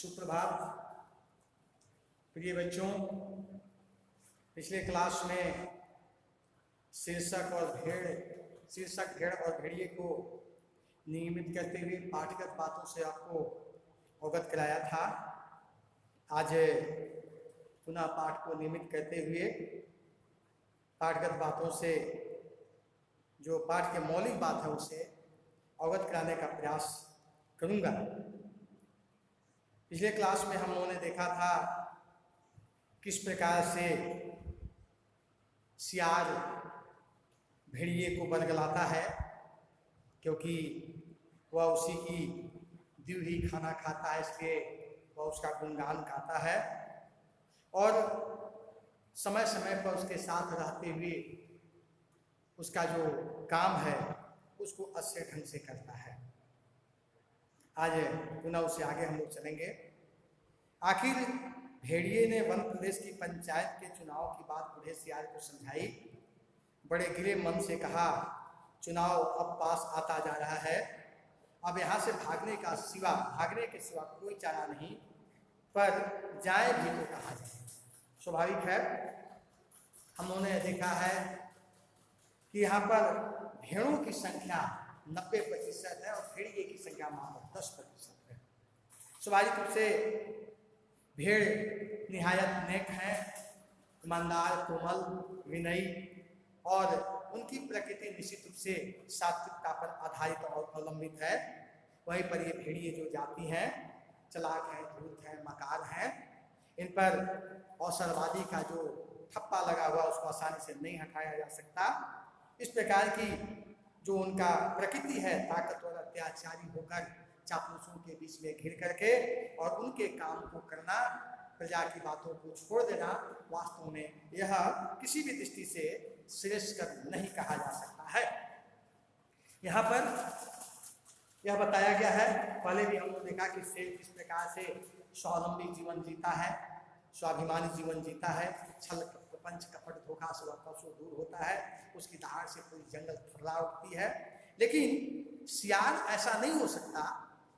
सुप्रभात प्रिय बच्चों। पिछले क्लास में शीर्षक भेड़ और भेड़िए को नियमित करते हुए पाठगत बातों से आपको अवगत कराया था। आज पुनः पाठ को नियमित करते हुए पाठगत बातों से जो पाठ के मौलिक बात है उसे अवगत कराने का प्रयास करूंगा। पिछले क्लास में हम लोगों ने देखा था किस प्रकार से सियार भेड़िए को बरगलाता है, क्योंकि वह उसी की दी हुई खाना खाता है, इसलिए वह उसका गुणगान गाता है और समय समय पर उसके साथ रहते हुए उसका जो काम है उसको अच्छे ढंग से करता है। आज पुनः उससे आगे हम लोग चलेंगे। आखिर भेड़िए ने वन प्रदेश की पंचायत के चुनाव की बात बूढ़े सियार को समझाई। बड़े गिरे मन से कहा, चुनाव अब पास आता जा रहा है, अब यहाँ से भागने के सिवा कोई चारा नहीं, पर जाए भी तो कहा जाए। स्वाभाविक है, हम लोगों ने देखा है कि यहाँ पर भेड़ों की संख्या 90% है और भेड़िए की संख्या मात्र 10% है। स्वाभाविक रूप से भेड़ निहायत नेक है, ईमानदार, कोमल, विनयी और उनकी प्रकृति निश्चित रूप से सात्विकता पर आधारित और अवलंबित है। वहीं पर ये भेड़िए जो जाती हैं चलाक हैं, धूर्त हैं, मकार हैं, इन पर अवसरवादी का जो ठप्पा लगा हुआ उसको आसानी से नहीं हटाया जा सकता। इस प्रकार की जो उनका प्रकृति है, ताकतवर, अत्याचारी होकर चापलूसों के बीच में घिर करके और उनके काम को करना, प्रजा की बातों को छोड़ देना, वास्तव में यह किसी भी दृष्टि से श्रेष्ठकर नहीं कहा जा सकता है। यहाँ पर यह बताया गया है, पहले भी हमने देखा कि शेर किस प्रकार से स्वावलंबी जीवन जीता है, स्वाभिमानी जीवन जीता है, छल पंच कपट धोखा से वह कौशल दूर होता है, उसकी दहाड़ से पूरी जंगल फर्रा उठती है। लेकिन सियार ऐसा नहीं हो सकता,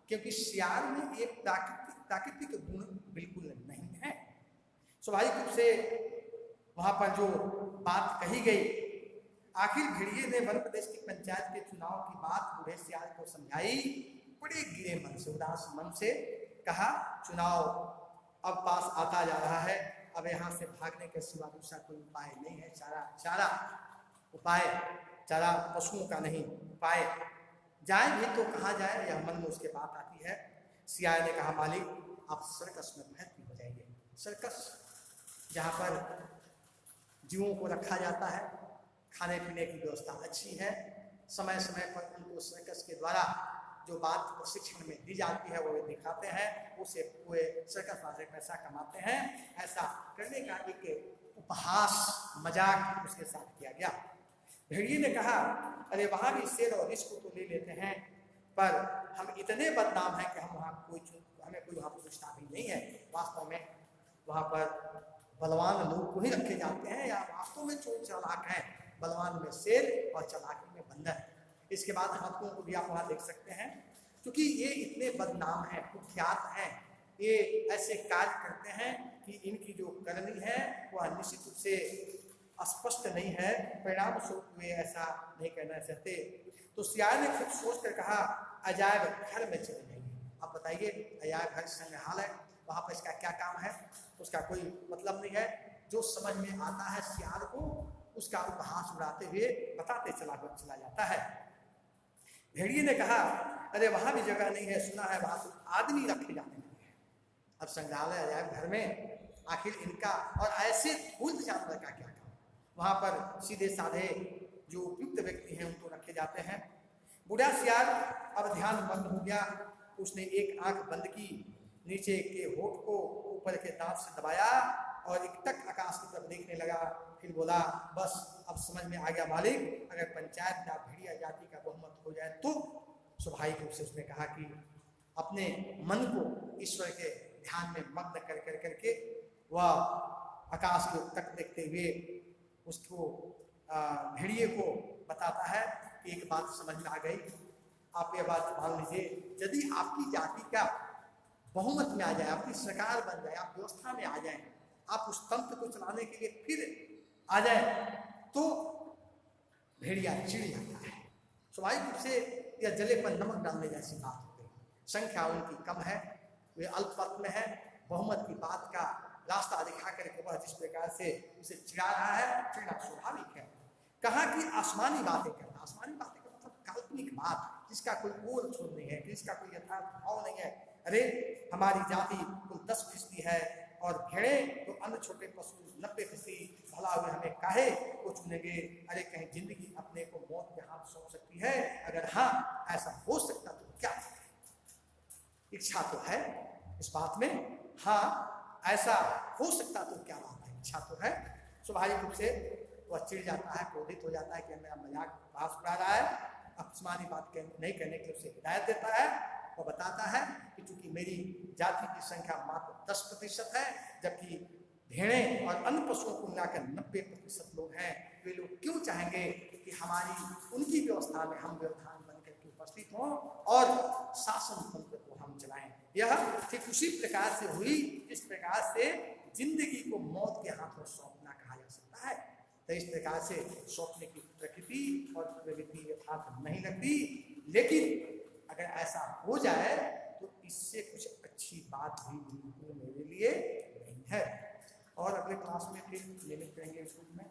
क्योंकि सियार में एक प्राकृतिक गुण बिल्कुल नहीं है। स्वाभाविक रूप से वहां पर जो बात कही गई, आखिर भेड़िए ने वन प्रदेश की पंचायत के चुनाव की बात बूढ़े सियार को समझाई। बड़े गिरे मन से, उदास मन से कहा, चुनाव अब पास आता जा रहा है, अब यहाँ से भागने के सिवा दूसरा कोई उपाय नहीं है। चारा पशुओं का नहीं, उपाय जाए भी तो कहाँ जाए, यह मन में उसके बात आती है। सियार ने कहा, मालिक आप सर्कस में भर्ती हो जाइए। सर्कस जहाँ पर जीवों को रखा जाता है, खाने पीने की व्यवस्था अच्छी है, समय समय पर उनको सर्कस के द्वारा जो बात प्रशिक्षण में दी जाती है वो दिखाते हैं, उसे पूरे सर्कस वाले पैसा कमाते हैं। ऐसा करने का एक उपहास मजाक उसके साथ किया गया। भेड़िए ने कहा, अरे वहां भी शेर और रिस्क तो ले लेते हैं, पर हम इतने बदनाम हैं कि हमें कोई वहां पूछता भी नहीं है। वास्तव में वहां पर बलवान लोग को ही रखे जाते हैं, या वास्तव में चोर चालाक हैं, बलवान में शेर और चालाकी में बंदर। इसके बाद हाथियों को भी आप वहां देख सकते हैं, क्योंकि ये इतने बदनाम हैं, कुख्यात हैं, ये ऐसे कार्य करते हैं कि इनकी जो करनी है वह निश्चित रूप से स्पष्ट नहीं है, परिणाम स्वरूप वे ऐसा नहीं करना चाहते। तो सियार ने खुद सोच कर कहा, अजायब घर में चले जाइए। अब बताइए, अजायब घर संग्रहालय, वहां पर इसका क्या काम है, उसका कोई मतलब नहीं है। जो समझ में आता है सियार को, उसका उपहास उड़ाते हुए बताते चला जाता है। भेड़िए ने कहा, अरे वहां भी जगह नहीं है, सुना है वहां तो आदमी रखे जाते हैं। अब संग्रहालय अजायब घर में आखिर इनका और ऐसे धूर्त जानवर का क्या काम? वहां पर सीधे साधे जो उपयुक्त व्यक्ति हैं उनको रखे जाते हैं। बूढ़ा सियार अब ध्यान बंद हो गया, उसने एक आंख बंद की, नीचे के होठ को ऊपर के दांत से दबाया और एकटक आकाश की तरफ देखने लगा। फिर बोला, बस अब समझ में आ गया मालिक, अगर पंचायत में भेड़िया जाति का बहुमत हो जाए तो। स्वाभाविक रूप से उसने कहा कि अपने मन को ईश्वर के ध्यान में मग्न कर करके वह आकाश के तक देखते हुए उसको भेड़िए को बताता है कि एक बात समझ में आ गई, आप ये बात मान लीजिए, यदि आपकी जाति का बहुमत में आ जाए, अपनी सरकार बन जाए, आप व्यवस्था में आ जाए, आप उस तंत्र को चलाने के लिए फिर आ जाए, तो भेड़िया चिढ़ जाता है। स्वाभाविक रूप से यह जले पर नमक डालने जैसी बात हो गई। संख्या उनकी कम है, वे अल्पमत में है, बहुमत की बात का रास्ता दिखा करके वह जिस प्रकार से उसे चिढ़ा रहा है, चिढ़ना स्वाभाविक है। कहा कि आसमानी बातें करना, आसमानी बातें का मतलब काल्पनिक बात जिसका कोई ओर छोर नहीं है, जिसका कोई यथार्थ भाव नहीं है। अरे हमारी जाति कुल 10% है और भेड़े तो अन्य छोटे पशु 90%, भला हुए हमें काहे को चुनेंगे। अरे कहीं जिंदगी अपने को मौत के हाथ सौंप सकती है, अगर हाँ ऐसा हो सकता तो क्या इच्छा तो है इस बात में, हाँ ऐसा हो सकता तो क्या बात है, इच्छा तो है। स्वाभाविक रूप से वह चिढ़ जाता है, क्रोधित हो जाता है कि मेरा मजाक बहस उड़ा रहा है, अपमानी बात नहीं करने के लिए उसे हिदायत देता है। वह बताता है कि चूंकि मेरी जाति की संख्या मात्र 10% है, जबकि भेड़े और अन्य पशुओं को मिलाकर 90% लोग हैं, वे लोग क्यों चाहेंगे कि हमारी उनकी व्यवस्था में हम व्यवधान बनकर के उपस्थित हों और शासन तंत्र को हम चलाएं। यह ठीक उसी प्रकार से हुई जिस प्रकार से जिंदगी को मौत के हाथों सौंपना कहा जा सकता है। तो इस प्रकार से सौंपने की प्रकृति और प्रवृत्ति यथार्थ नहीं लगती, लेकिन अगर ऐसा हो जाए तो इससे कुछ अच्छी बात भी बिल्कुल मेरे लिए नहीं है। और अगले क्लास में फिर नियमित करेंगे स्कूल में।